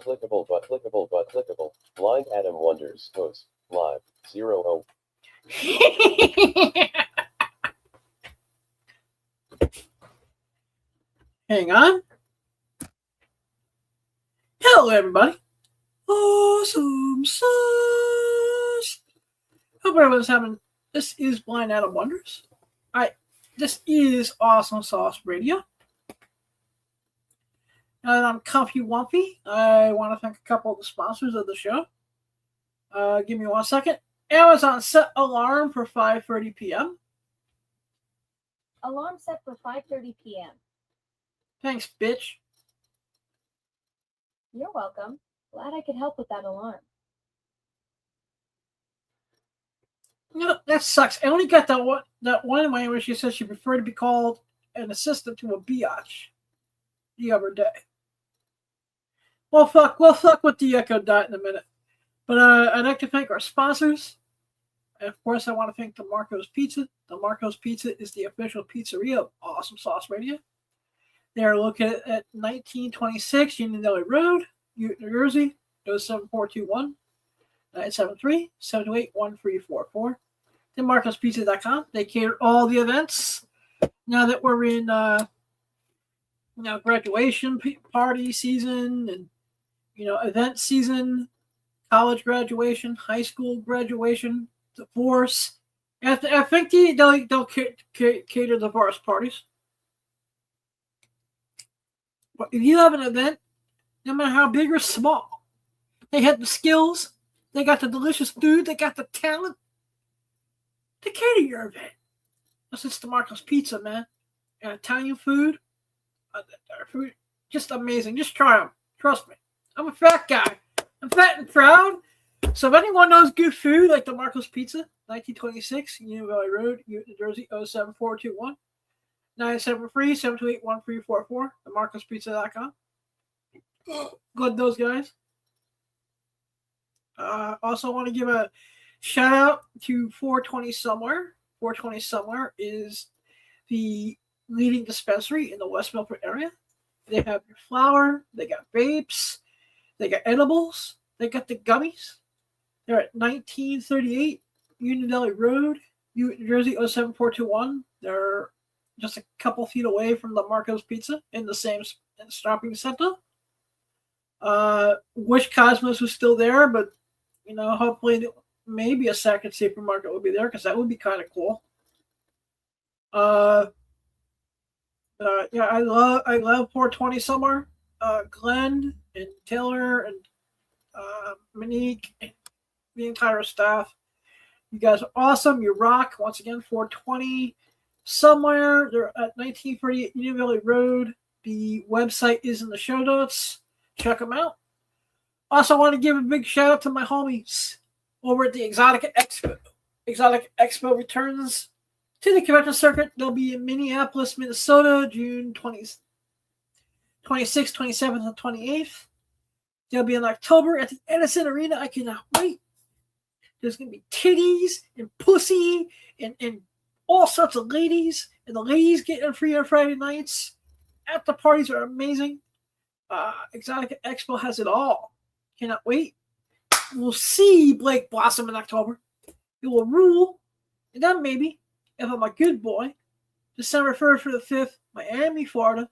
clickable. Blind Adam Wonders host live 0. Hang on. Hello, everybody. Awesome sauce. Hope everyone's having. This is Blind Adam Wonders. This is Awesome Sauce Radio. And I'm Comfy Wumpy. I want to thank a couple of the sponsors of the show. Give me 1 second. Amazon set alarm for 5:30 p.m. Alarm set for 5:30 p.m. Thanks, bitch. You're welcome. Glad I could help with that alarm. You know, that sucks. I only got that one in my where she said she preferred to be called an assistant to a biatch the other day. We'll fuck with the Echo Dot in a minute. But I'd like to thank our sponsors. And of course, I want to thank the Marco's Pizza. The Marco's Pizza is the official pizzeria of Awesome Sauce Radio. They are located at 1926 Union Road, New Jersey, 07421 973-728-1344. TheMarcosPizza.com. They cater all the events. Now that we're in graduation party season and event season, college graduation, high school graduation, divorce. I think they'll cater divorce parties. But if you have an event, no matter how big or small, they have the skills, they got the delicious food, they got the talent to cater your event. This is DeMarco's Pizza, man. And Italian food, food, just amazing. Just try them. Trust me. I'm a fat guy. I'm fat and proud. So if anyone knows good food like DeMarco's Pizza, 1926 Union Valley Road, New Jersey, 07421 973-728-1344, themarcospizza.com. Good, those guys. Also want to give a shout out to 420 Somewhere. 420 Somewhere is the leading dispensary in the West Milford area. They have your flour, they got vapes, they got edibles, they got the gummies. They're at 1938 Union Valley Road, New Jersey, 07421. They're just a couple feet away from the Marco's Pizza in the same shopping center. Wish Cosmos was still there, but hopefully maybe a second supermarket will be there because that would be kind of cool. I love 420 Somewhere. Glenn and Taylor and Monique and the entire staff. You guys are awesome. You rock. Once again, 420 Somewhere. They're at 1938 Union Valley Road. The website is in the show notes. Check them out. Also, want to give a big shout out to my homies over at the Exotica Expo. Exotica Expo returns to the convention circuit. They'll be in Minneapolis, Minnesota, June 26th, 27th, and 28th. They'll be in October at the Edison Arena. I cannot wait. There's going to be titties and pussy and all sorts of ladies. And the ladies get in free on Friday nights. At the parties are amazing. Exotica Expo has it all. Cannot wait. We'll see Blake Blossom in October. It will rule. And then maybe, if I'm a good boy, December 1st through the 5th, Miami, Florida,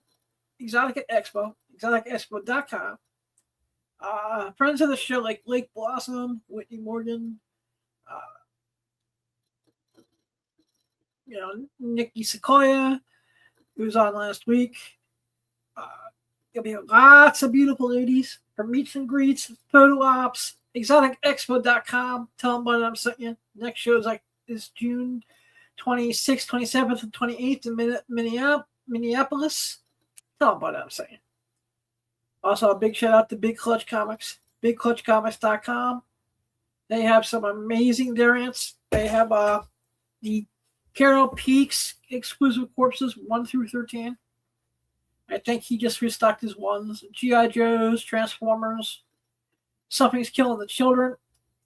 Exotica Expo, exoticaexpo.com. Friends of the show like Blake Blossom, Whitney Morgan, Nikki Sequoia, who was on last week. There'll be lots of beautiful ladies for meets and greets, photo ops, exoticexpo.com. Tell them what I'm sent you. Next show is June 26th, 27th, and 28th in Minneapolis. Tell them what I'm saying. Also, a big shout out to Big Clutch Comics, bigclutchcomics.com. They have some amazing variants. They have the Carol Peaks exclusive corpses 1 through 13. I think he just restocked his ones. G.I. Joes, Transformers, Something's Killing the Children.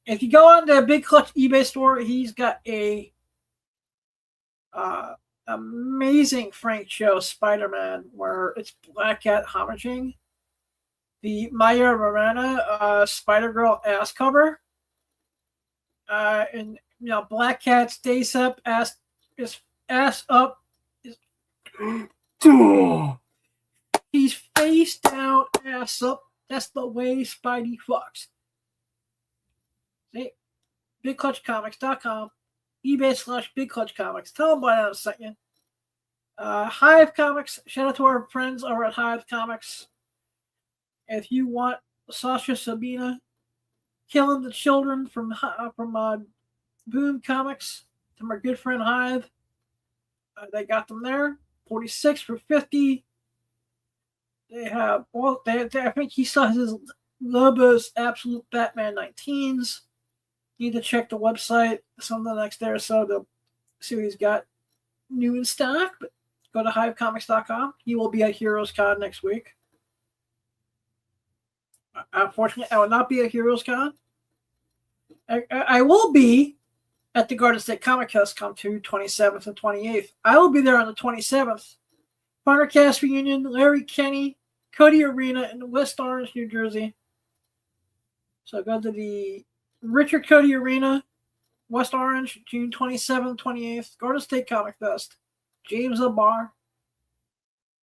If you go on the Big Clutch eBay store, he's got a amazing Frank Cho Spider-Man where it's Black Cat homaging the Maya Morana Spider-Girl ass cover. And Black Cat's Days Up ass up. He's face down, ass up. That's the way Spidey fucks. See? BigClutchComics.com. eBay/BigClutchComics. Tell them why I sent you. Hive Comics. Shout out to our friends over at Hive Comics. If you want Sasha Sabina killing the children from Boom Comics, to my good friend Hive, they got them there. 46 for 50. They have all. I think he still has his Lobos Absolute Batman 19s. Need to check the website some of the next day or so to see what he's got new in stock. But go to hivecomics.com. He will be at Heroes Con next week. Unfortunately, I will not be at Heroes Con. I will be at the Garden State Comic Fest come to 27th and 28th. I will be there on the 27th. Thundercast reunion, Larry Kenny, Cody Arena in West Orange, New Jersey. So go to the Richard Cody Arena, West Orange, June 27th, 28th. Garden State Comic Fest. James Bar.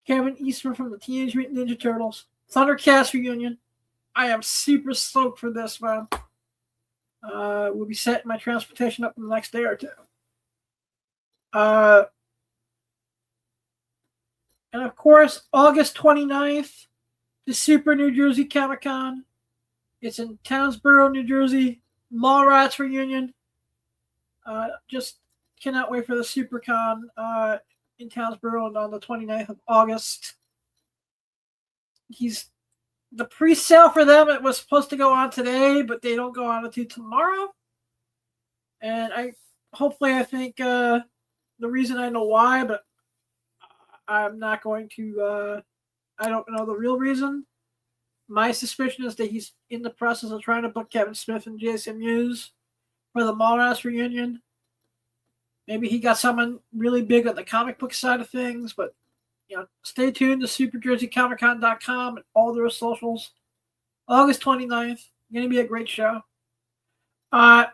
Kevin Eastman from the Teenage Mutant Ninja Turtles. Thundercast reunion. I am super stoked for this, man. We'll be setting my transportation up in the next day or two. And of course, August 29th, the Super New Jersey Comic Con. It's in Townsboro, New Jersey. Mallrats reunion. Just cannot wait for the SuperCon in Townsboro on the 29th of August. The pre-sale for them, it was supposed to go on today, but they don't go on until tomorrow. And I think the reason I know why, but I'm not going to, I don't know the real reason. My suspicion is that he's in the process of trying to book Kevin Smith and Jason Mewes for the Mallrats reunion. Maybe he got someone really big on the comic book side of things, but stay tuned to SuperJerseyComicCon.com and all their socials. August 29th, going to be a great show. First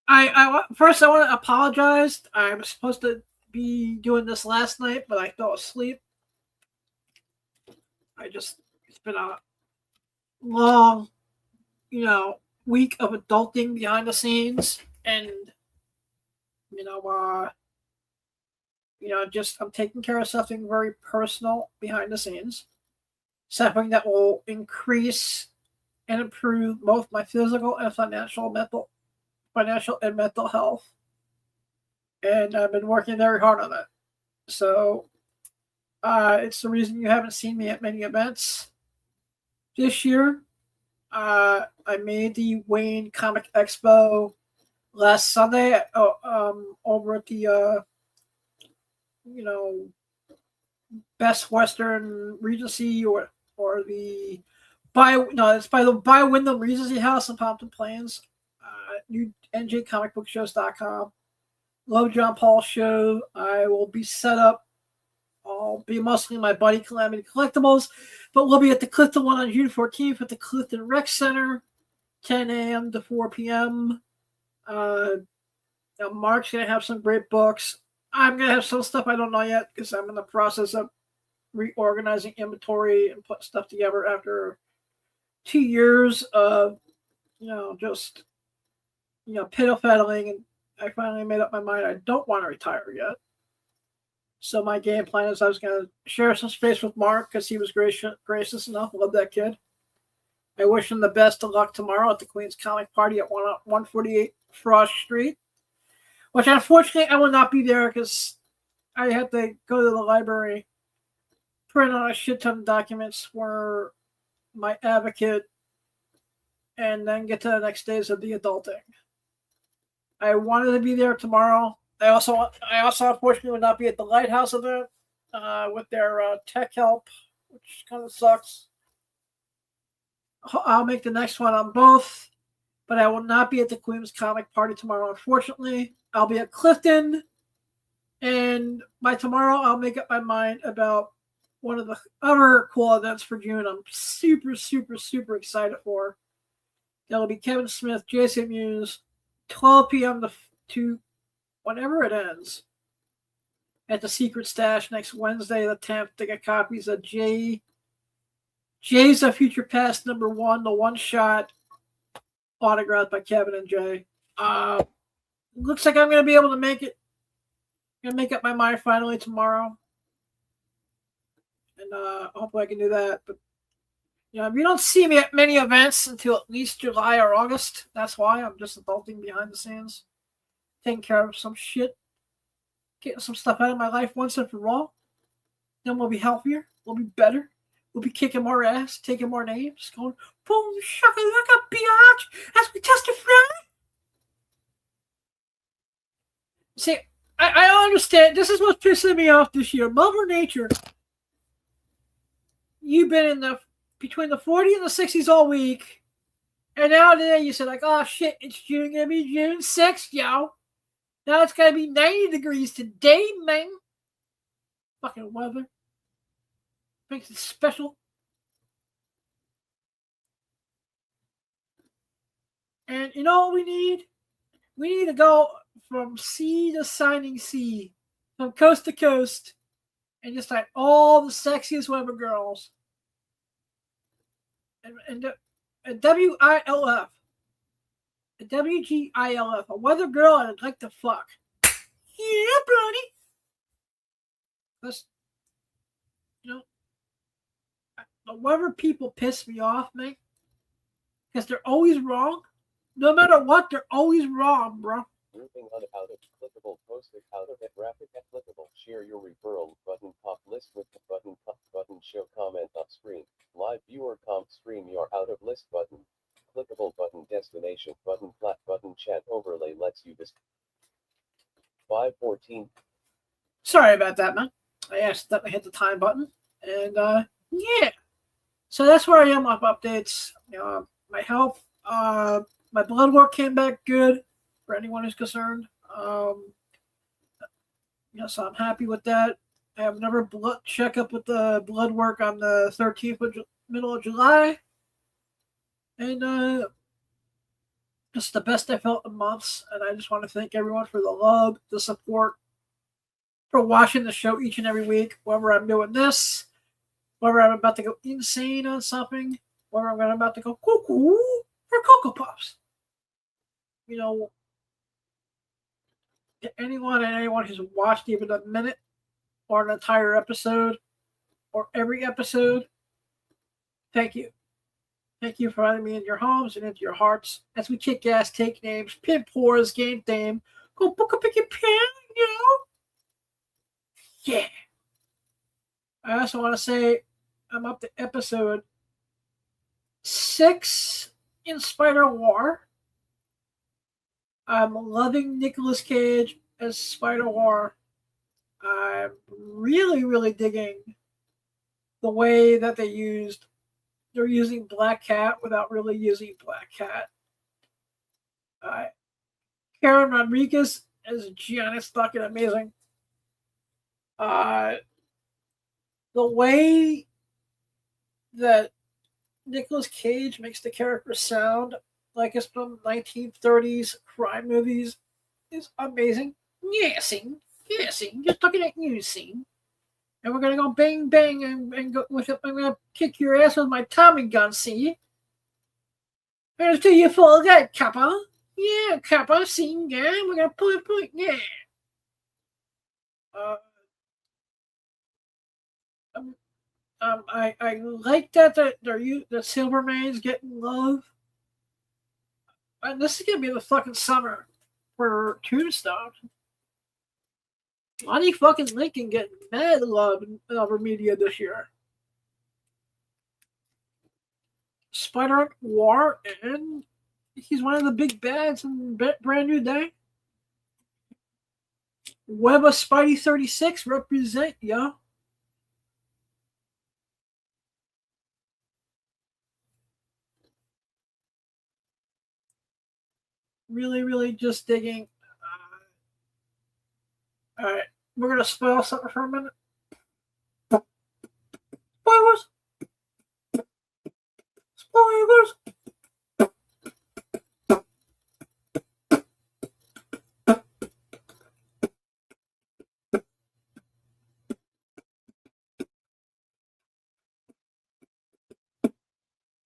I want to apologize. I was supposed to be doing this last night, but I fell asleep. It's been a long, week of adulting behind the scenes, and I'm taking care of something very personal behind the scenes, something that will increase and improve both my physical and financial and mental health. And I've been working very hard on that. So it's the reason you haven't seen me at many events this year. I made the Wayne Comic Expo last Sunday over at the Best Western Regency or the it's by the By Wyndham Regency House in Pompton Plains. New NJComicBookShows.com. Love John Paul show. I will be set up. I'll be mostly my buddy Calamity Collectibles, but we'll be at the Clifton one on June 14th at the Clifton Rec Center, 10 a.m. to 4 p.m. Mark's going to have some great books. I'm going to have some stuff I don't know yet because I'm in the process of reorganizing inventory and putting stuff together after 2 years of, piddle-faddling, and I finally made up my mind I don't want to retire yet. So my game plan is I was going to share some space with Mark because he was gracious enough. Love that kid. I wish him the best of luck tomorrow at the Queen's Comic Party at 148 Frost Street, which unfortunately I will not be there because I had to go to the library, print out a shit ton of documents for my advocate, and then get to the next days of the adulting. I wanted to be there tomorrow. I also unfortunately would not be at the Lighthouse event with their tech help, which kind of sucks. I'll make the next one on both, but I will not be at the Queen's Comic Party tomorrow, unfortunately. I'll be at Clifton, and by tomorrow I'll make up my mind about one of the other cool events for June I'm super, super, super excited for. That'll be Kevin Smith, Jason Mewes, 12 p.m. to whenever it ends at the Secret Stash next Wednesday the 10th to get copies of Jay's A Future Past #1, the one-shot autographed by Kevin and Jay. Looks like I'm going to be able to make it. I'm going to make up my mind finally tomorrow. And hopefully I can do that. But you know, if you don't see me at many events until at least July or August, that's why I'm just adulting behind the scenes, taking care of some shit, getting some stuff out of my life once and for all. Then we'll be healthier, we'll be better, we'll be kicking more ass, taking more names, going boom shakalaka biatch as we testify. See, I understand. This is what's pissing me off this year. Mother Nature, you've been in the between the 40s and the 60s all week, and now today you said like, oh shit, it's gonna be June 6th, yo. Now it's gonna be 90 degrees today, man. Fucking weather makes it special. And you know what we need? We need to go from sea to signing sea, from coast to coast, and just like all the sexiest weather girls. And WILF, a WGILF, a weather girl I'd like to fuck. Yeah, buddy. That's, you know, the weather people piss me off, man, because they're always wrong. No matter what, they're always wrong, bro. Grouping out of clickable, posted out of it, graphic applicable, share your referral button, pop list with the button, pop button, show comment off screen, live viewer comp stream your out of list button, clickable button, destination button, flat button, chat overlay lets you 514. Sorry about that, man. I accidentally hit the time button, and yeah. So that's where I am with updates. You know, my health, my blood work came back good. For anyone who's concerned, so I'm happy with that. I have another blood checkup with the blood work on the 13th of middle of July, and it's the best I felt in months. And I just want to thank everyone for the love, the support, for watching the show each and every week. Whether I'm doing this, whether I'm about to go insane on something, whether I'm about to go cuckoo for Cocoa Puffs. You know, to anyone who's watched even a minute or an entire episode or every episode, thank you. Thank you for having me in your homes and into your hearts as we kick ass, take names, pimp whores, game theme, go book a pick a pen, you know? Yeah. I also want to say I'm up to episode 6 in Spider-War. I'm loving Nicolas Cage as Spider-War. I'm really, really digging the way that they're using Black Cat without really using Black Cat. Karen Rodriguez as Giannis, fucking amazing. The way that Nicolas Cage makes the character sound like it's from 1930s crime movies is amazing. Yeah, scene. Yeah, scene. Just looking at you, scene. And we're gonna go bang bang and go with it. I'm gonna kick your ass with my Tommy gun, see? Until you fall dead, Kappa. Yeah, Kappa, scene, yeah. We're gonna pull it, yeah. I like that the Silverman's getting love. And this is gonna be the fucking summer for Tombstone. Lonnie fucking Lincoln getting mad love over media this year. Spider-War, and he's one of the big bads in Brand New Day. Web of Spidey 36 represent, yo. Really, really just digging. All right, we're gonna spoil something for a minute. Spoilers! Spoilers!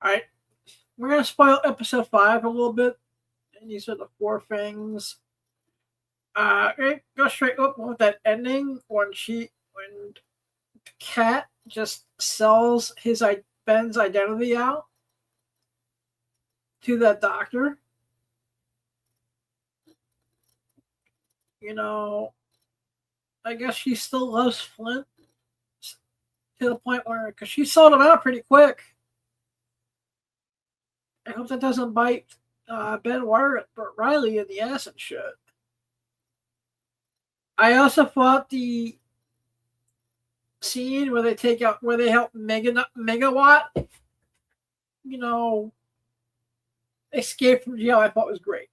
Alright, we're going to spoil episode 5 a little bit. And these are the 4 things. Go straight up with that ending when the cat just sells Ben's identity out to that doctor. You know, I guess she still loves Flint to the point where, because she sold him out pretty quick. I hope that doesn't bite Ben Riley in the ass and shit. I also thought the scene where they help Megawatt, escape from jail, I thought was great.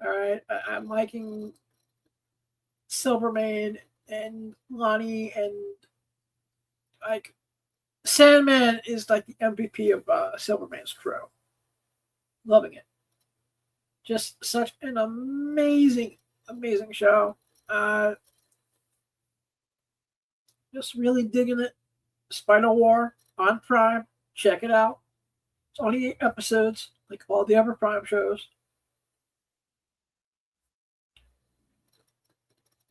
All right, I'm liking Silvermane and Lonnie, and like Sandman is like the MVP of Silvermane's crew. Loving it. Just such an amazing show. Just really digging it. Spider War on Prime. Check it out. It's only 8 episodes, like all the other Prime shows.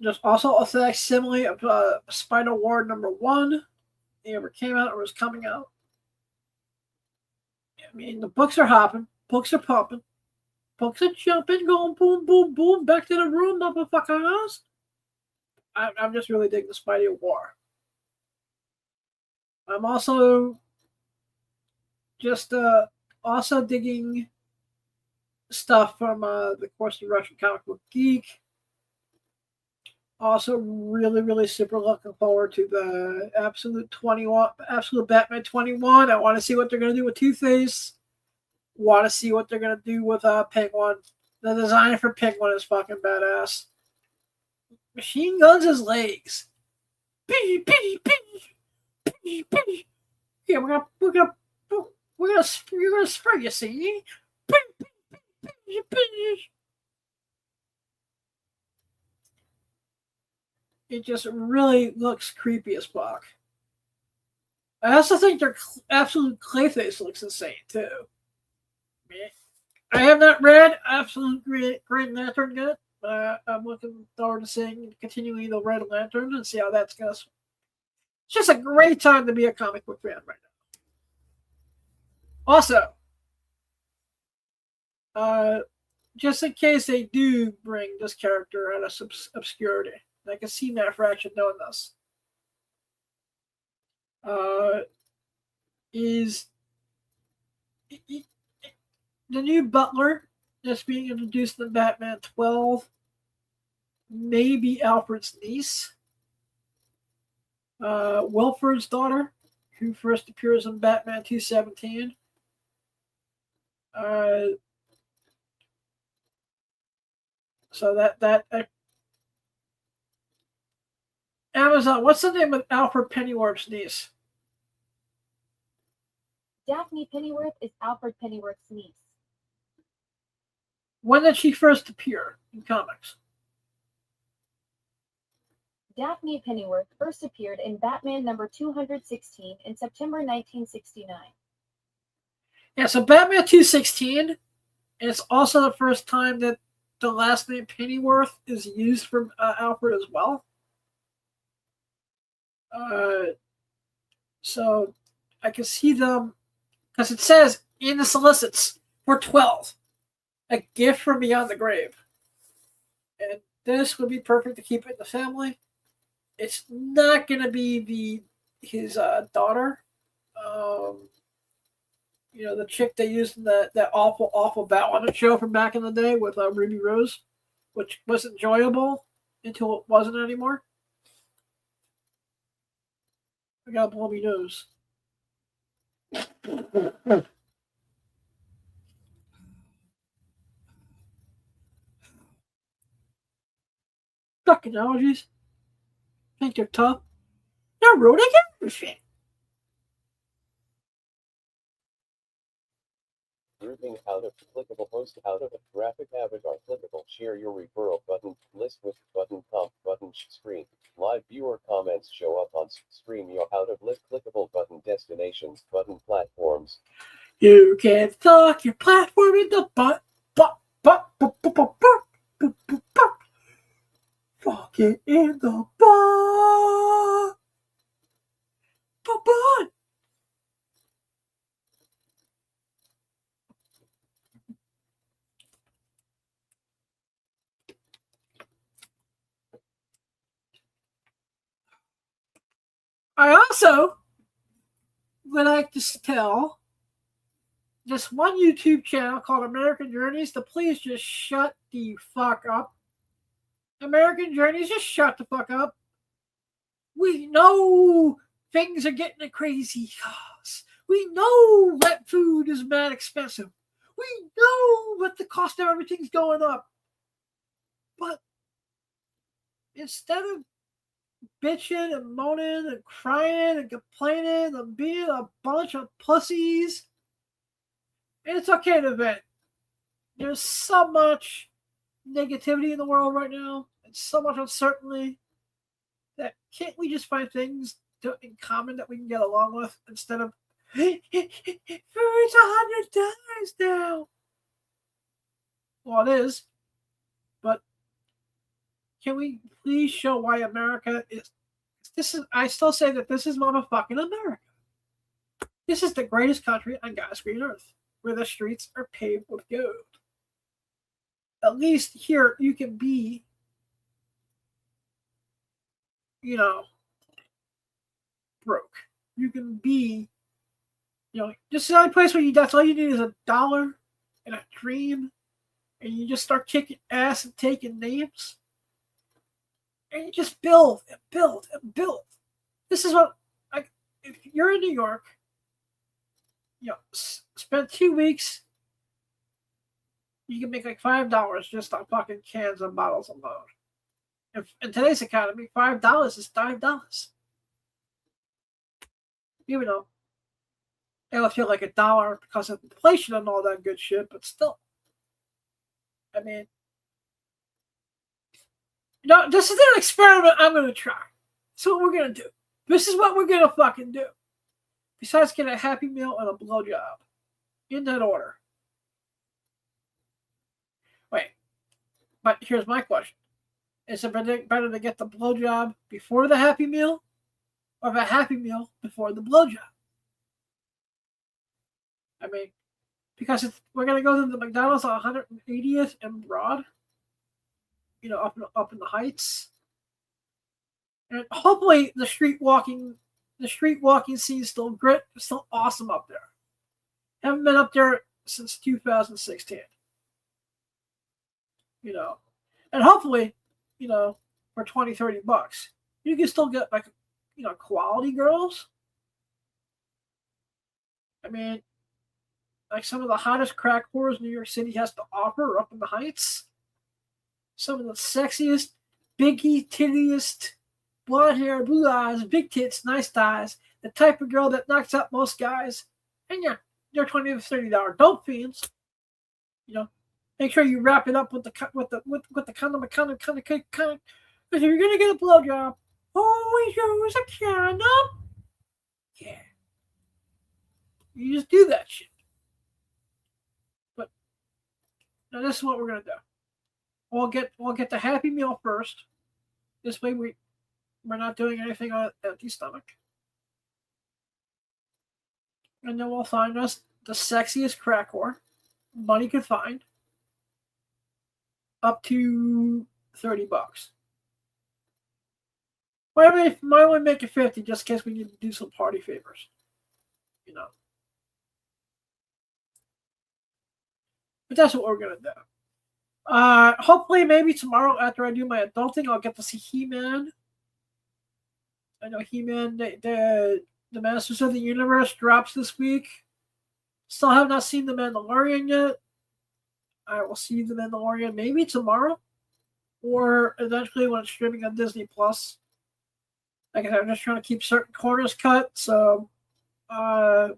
There's also a facsimile of Spider War #1. It ever came out or was coming out. I mean, the books are hopping. Books are pumping. Books are jumping, going boom, boom, boom. Back to the room, motherfuckers. I'm just really digging the Spider War. I'm also just also digging stuff from the Course of Russian Comic Book Geek. Also, really super looking forward to the Absolute Batman 21. I want to see what they're going to do with Two-Face. Want to see what they're going to do with Penguin. The design for Penguin is fucking badass. Machine guns his legs. Yeah, we're gonna spray you, see? It just really looks creepy as fuck. I also think their Absolute Clayface looks insane too. I have not read Absolute Green Lantern yet, but I'm looking forward to seeing continuing the Red Lantern and see how that's going. It's just a great time to be a comic book fan right now. Also, just in case they do bring this character out of obscurity, I can see Matt Fraction knowing this. Is the new Butler that's being introduced in Batman 12 maybe Alfred's niece, Wilford's daughter, who first appears in Batman 217. So that Amazon, what's the name of Alfred Pennyworth's niece? Daphne Pennyworth is Alfred Pennyworth's niece. When did she first appear in comics? Daphne Pennyworth first appeared in Batman number 216 in September 1969. Yeah, so Batman 216, and it's also the first time that the last name Pennyworth is used for Alfred as well. So I can see them, because it says in the solicits for 12, a gift from beyond the grave. And this would be perfect to keep it in the family. It's not going to be his daughter. The chick they used in that awful Batwoman show from back in the day with Ruby Rose, which was enjoyable until it wasn't anymore. I got a blobby nose. Fucking allergies. think they're tough. They're ruining everything. Grouping out of clickable post out of a graphic avatar clickable share your referral button list with button comp button screen live viewer comments show up on stream your out of list clickable button destinations button platforms. You can tuck your platform in the butt. Fuck it in the butt. Butt. I also would like to tell this one YouTube channel called American Journeys to please just shut the fuck up. American Journeys, just shut the fuck up. We know things are getting crazy. We know that food is mad expensive. We know that the cost of everything's going up. But instead of bitching and moaning and crying and complaining and being a bunch of pussies, it's okay to vent. There's so much negativity in the world right now and so much uncertainty that can't we just find things in common that we can get along with instead of it's $100 now. Well, it is, but can we please show why America is? This is. I still say that this is motherfucking America. This is the greatest country on God's green earth, where the streets are paved with gold. At least here you can be, broke. You can be, just the only place where that's all you need is $1 and a dream, and you just start kicking ass and taking names, and you just build and build and build. This is what, if you're in New York, spend 2 weeks, you can make like $5 just on fucking cans and bottles alone. If in today's economy, $5 is $5. Even though it'll feel like $1 because of inflation and all that good shit, but still. I mean, this is an experiment I'm going to try. This is what we're going to do. This is what we're going to fucking do. Besides get a Happy Meal and a blowjob. In that order. Wait. But here's my question. Is it better to get the blowjob before the Happy Meal or the Happy Meal before the blowjob? I mean, because we're going to go to the McDonald's on 180th and Broad, up in the Heights. And hopefully the street walking scene is still great, still awesome up there. Haven't been up there since 2016. And hopefully, for $20-$30, you can still get quality girls. I mean, like some of the hottest crack whores New York City has to offer up in the Heights. Some of the sexiest, biggie, tittiest, blonde hair, blue eyes, big tits, nice thighs, the type of girl that knocks out most guys. And they're $20-$30 dope fiends. Make sure you wrap it up with the condom. Because if you're gonna get a blowjob, always use a condom. Yeah, you just do that shit. But now this is what we're gonna do. We'll get the Happy Meal first. This way we're not doing anything on an empty stomach. And then we'll find us the sexiest crack whore money could find. Up to $30. Might only make it 50 just in case we need to do some party favors. But that's what we're gonna do. Hopefully maybe tomorrow after I do my adulting, I'll get to see He-Man. I know He-Man, the Masters of the Universe drops this week. Still have not seen The Mandalorian yet. I will see The Mandalorian maybe tomorrow or eventually when it's streaming on Disney Plus. Like I said, I'm just trying to keep certain corners cut. So, the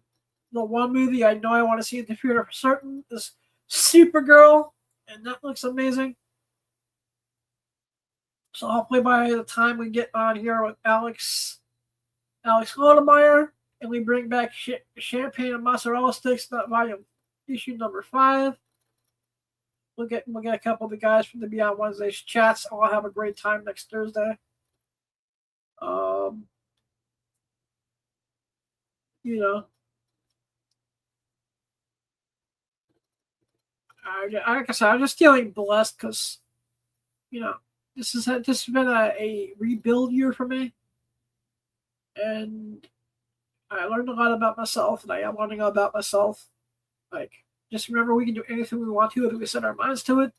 one movie I know I want to see in the theater for certain is Supergirl, and that looks amazing. So hopefully by the time we get on here with Alex Lodemeyer, and we bring back champagne and mozzarella sticks, that volume issue number 5. We'll get a couple of the guys from the Beyond Wednesday's chats. I'll have a great time next Thursday. You know, like I said, I'm just feeling blessed because, you know, this has been a rebuild year for me, and I learned a lot about myself, and I am learning about myself. Like, just remember, we can do anything we want to if we set our minds to it.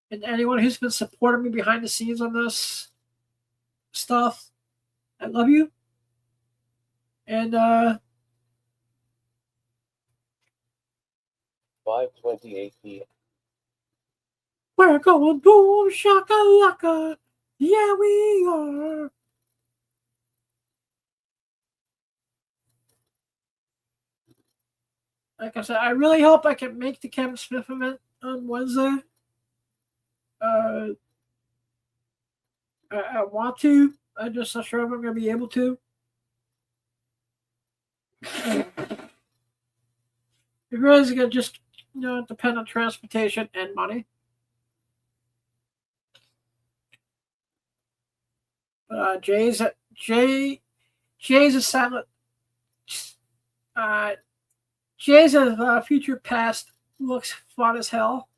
And anyone who's been supporting me behind the scenes on this stuff, I love you. And 5:28 p.m. we're going boom shakalaka. Yeah, we are. Like I said, I really hope I can make the Kevin Smith event on Wednesday. I want to. I'm just not sure if I'm going to be able to. It really is going to just, depend on transportation and money. Jay's a silent. Jay's future past looks fun as hell.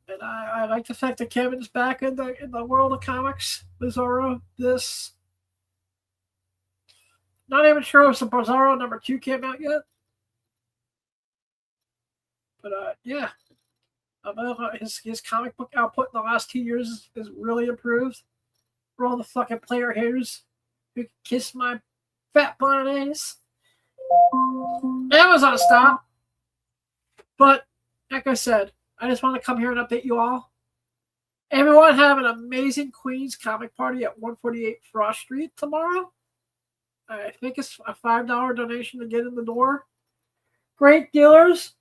And I like the fact that Kevin's back in the world of comics. Bizarro, this. Not even sure if the Bizarro number 2 came out yet. But yeah. His comic book output in the last 2 years is really improved. For all the fucking player haters who can kiss my fat bolognese. Amazon stop. But like I said, I just want to come here and update you all. Everyone have an amazing Queens comic party at 148 Frost Street tomorrow. I think it's a $5 donation to get in the door. Great dealers.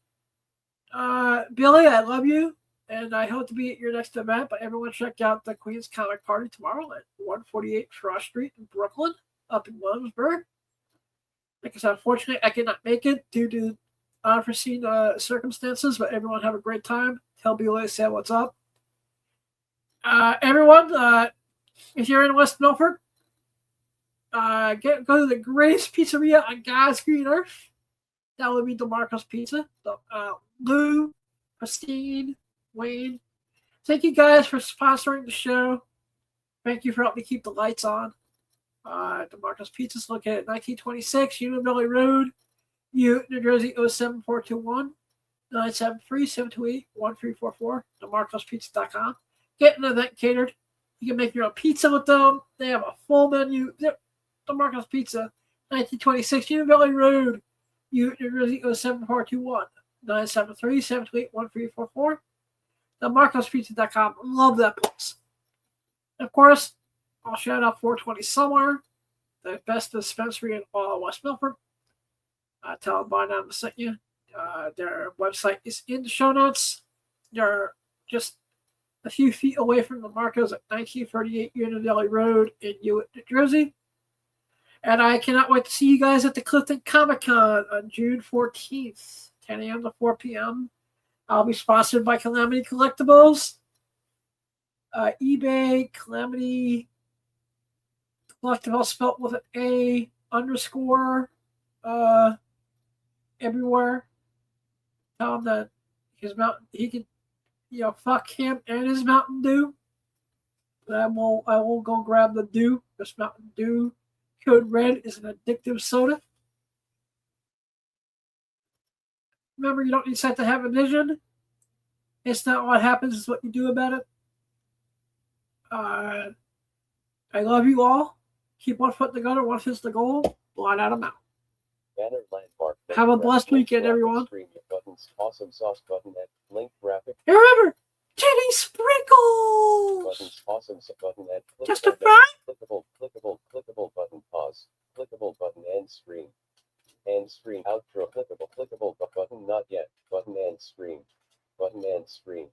Billy, I love you, and I hope to be at your next event. But everyone check out the Queens Comic Party tomorrow at 148 Frost Street in Brooklyn, up in Williamsburg. Like I said, unfortunately, I cannot make it due to unforeseen circumstances, but everyone have a great time. Tell Billy I said what's up. Everyone, if you're in West Milford, go to the greatest pizzeria on God's green earth. That would be DeMarco's Pizza. Lou, Christine, Wayne. Thank you guys for sponsoring the show. Thank you for helping me keep the lights on. DeMarco's Pizza is located at 1926 Union Valley Road, New Jersey 07421 973-728-1344. DeMarcosPizza.com. Get an event catered. You can make your own pizza with them. They have a full menu. DeMarco's Pizza, 1926 Union Valley Road, New Jersey 07421 973-728-1344. DeMarcosPizza.com. Love that place. Of course, I'll shout out 420 Somewhere, the best dispensary in all West Milford. Tell them by now I sent you. Their website is in the show notes. They're just a few feet away from the Marcos at 1938 Union Valley Road in Hewitt, New Jersey. And I cannot wait to see you guys at the Clifton Comic Con on June 14th, 10 a.m. to 4 p.m. I'll be sponsored by Calamity Collectibles, eBay, Calamity Collectibles spelled with an A _, everywhere. Tell him that he can, fuck him and his Mountain Dew. But I will go grab the Dew. This Mountain Dew Code Red is an addictive soda. Remember, you don't need sight to have a vision. It's not what happens, it's what you do about it. I love you all. Keep one foot in the gutter, one fist the goal. Blind out of mouth. Banner landmark. Have a blessed weekend, everyone. Stream your buttons. Awesome sauce button and link graphic. And remember, Titty sprinkles! Buttons. Awesome. Button and clickable. Just a menu. fry? Clickable button. Pause. Clickable button. End screen. End screen. Outro. Clickable button. Not yet. Button. End screen. Button. End screen.